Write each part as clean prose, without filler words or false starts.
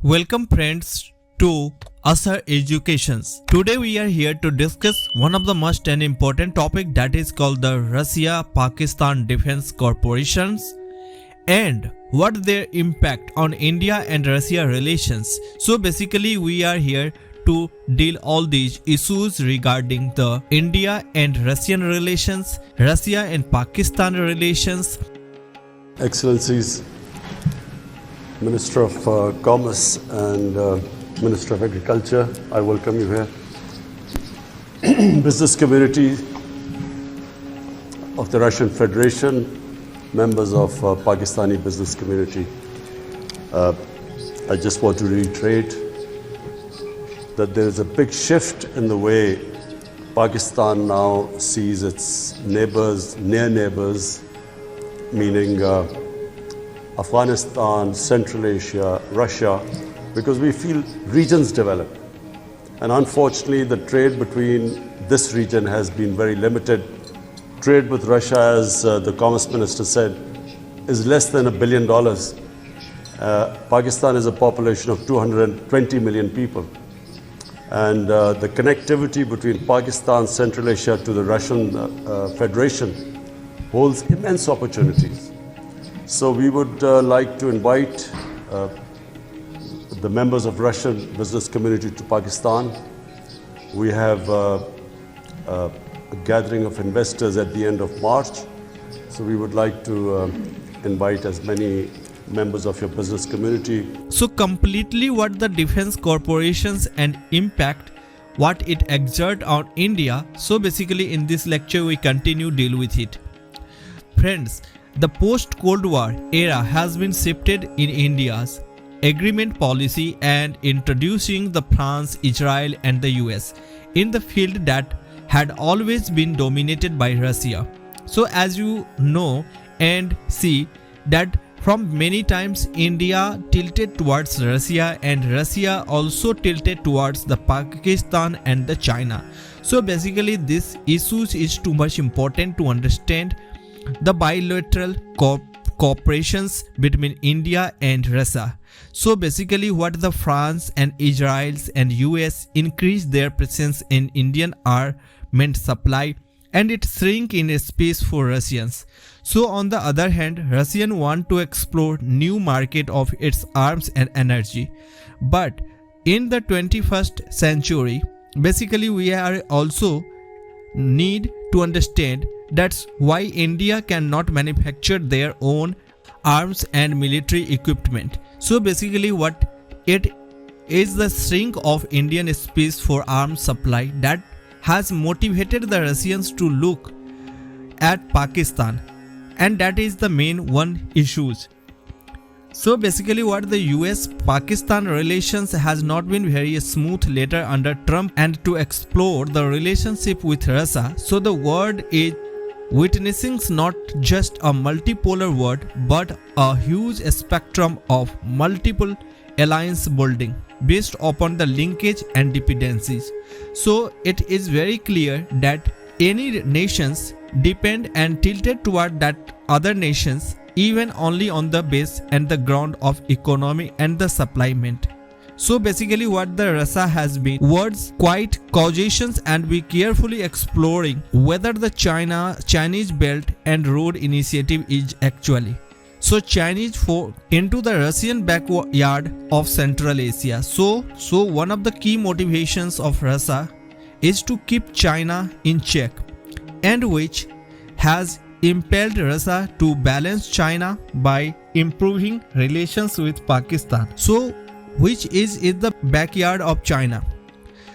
Welcome friends to Asar Educations. Today we are here to discuss one of the most and important topic that is called the Russia-Pakistan Defense Corporations and what their impact on India and Russia relations. So basically we are here to deal all these issues regarding the India and Russian relations, Russia and Pakistan relations. Excellencies, Minister of Commerce and Minister of Agriculture, I welcome you here. Business community of the Russian Federation, members of Pakistani business community. I just want to reiterate that there is a big shift in the way Pakistan now sees its neighbors, near neighbors, meaning Afghanistan, Central Asia, Russia, because we feel regions develop. And unfortunately, the trade between this region has been very limited. Trade with Russia, as the Commerce Minister said, is less than $1 billion. Pakistan is a population of 220 million people. And the connectivity between Pakistan, Central Asia to the Russian Federation holds immense opportunities. So we would like to invite the members of Russian business community to Pakistan. We have a gathering of investors at the end of March. So we would like to invite as many members of your business community. So completely what the defense corporations and impact, what it exert on India. So basically in this lecture we continue deal with it. Friends, the post-Cold War era has been shifted in India's agreement policy and introducing the France, Israel and the US in the field that had always been dominated by Russia. So as you know and see that from many times India tilted towards Russia and Russia also tilted towards the Pakistan and the China. So basically this issues is too much important to understand the bilateral cooperations between India and Russia. So basically what the France and Israel and US increase their presence in Indian armament supply and it shrink in a space for Russians. So on the other hand, Russians want to explore new market of its arms and energy. But in the 21st century, basically we are also need to understand that's why India cannot manufacture their own arms and military equipment. So basically what it is the shrink of Indian space for arms supply that has motivated the Russians to look at Pakistan, and that is the main one issues. So basically what the US-Pakistan relations has not been very smooth later under Trump, and to explore the relationship with Russia, so the world is witnessing not just a multipolar world but a huge spectrum of multiple alliance building based upon the linkage and dependencies. So it is very clear that any nations depend and tilted toward that other nations even only on the base and the ground of economy and the supplement. So basically what the Russia has been words quite causations and we carefully exploring whether the Chinese Belt and Road Initiative is actually. So Chinese for into the Russian backyard of Central Asia. So one of the key motivations of Russia is to keep China in check, and which has impelled Russia to balance China by improving relations with Pakistan. So which is in the backyard of China.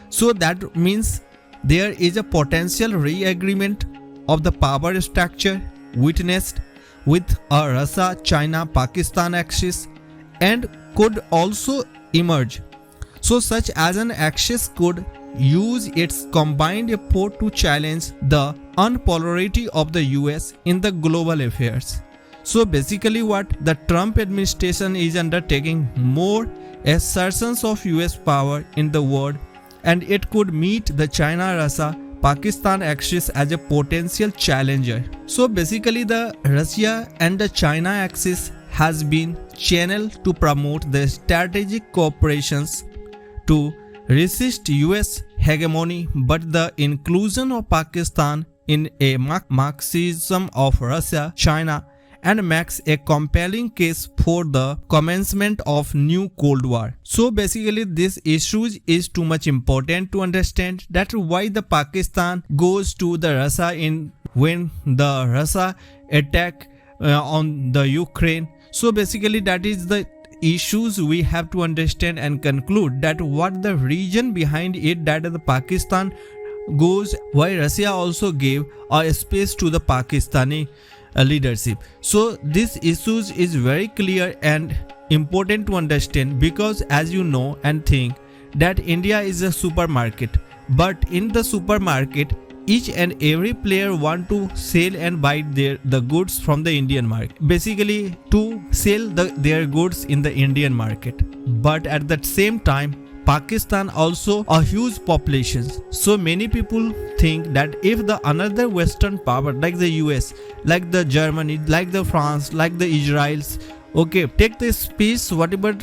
So that means there is a potential re-agreement of the power structure witnessed with a Russia-China-Pakistan axis and could also emerge. So such as an axis could use its combined effort to challenge the unpolarity of the US in the global affairs. So basically what the Trump administration is undertaking more assertions of US power in the world, and it could meet the China-Russia-Pakistan axis as a potential challenger. So basically the Russia and the China axis has been channeled to promote the strategic cooperations to resist US hegemony, but the inclusion of Pakistan in a Marxism of Russia, China, and makes a compelling case for the commencement of new Cold War. So basically this issue is too much important to understand. That's why the Pakistan goes to the Russia in when the Russia attack on the Ukraine. So basically that is the issues we have to understand and conclude that what the reason behind it, that the Pakistan goes, why Russia also gave a space to the Pakistani leadership. So this issues is very clear and important to understand, because as you know and think that India is a supermarket, but in the supermarket each and every player want to sell and buy the goods from the Indian market, basically to sell their goods in the Indian market. But at the same time Pakistan also a huge population, so many people think that if the another western power like the US, like the Germany, like the France, like the Israels, okay, take this space whatever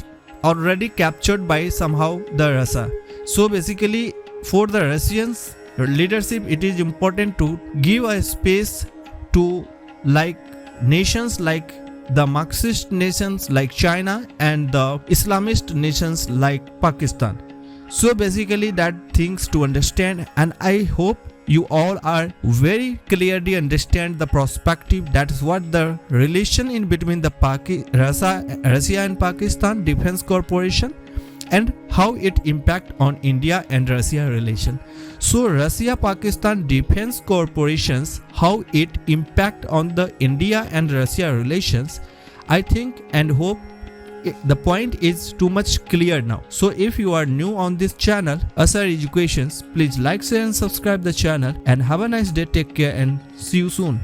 already captured by somehow the Russia. So basically for the Russians leadership it is important to give a space to like nations like the Marxist nations like China and the Islamist nations like Pakistan. So basically that things to understand, and I hope you all are very clearly understand the perspective. That is what the relation in between the Russia and Pakistan Defense Corporation and how it impact on India and Russia relation. So Russia-Pakistan Defense Corporations, how it impact on the India and Russia relations, I think and hope the point is too much clear now. So if you are new on this channel, Asar Educations, please like, share and subscribe the channel, and have a nice day. Take care and see you soon.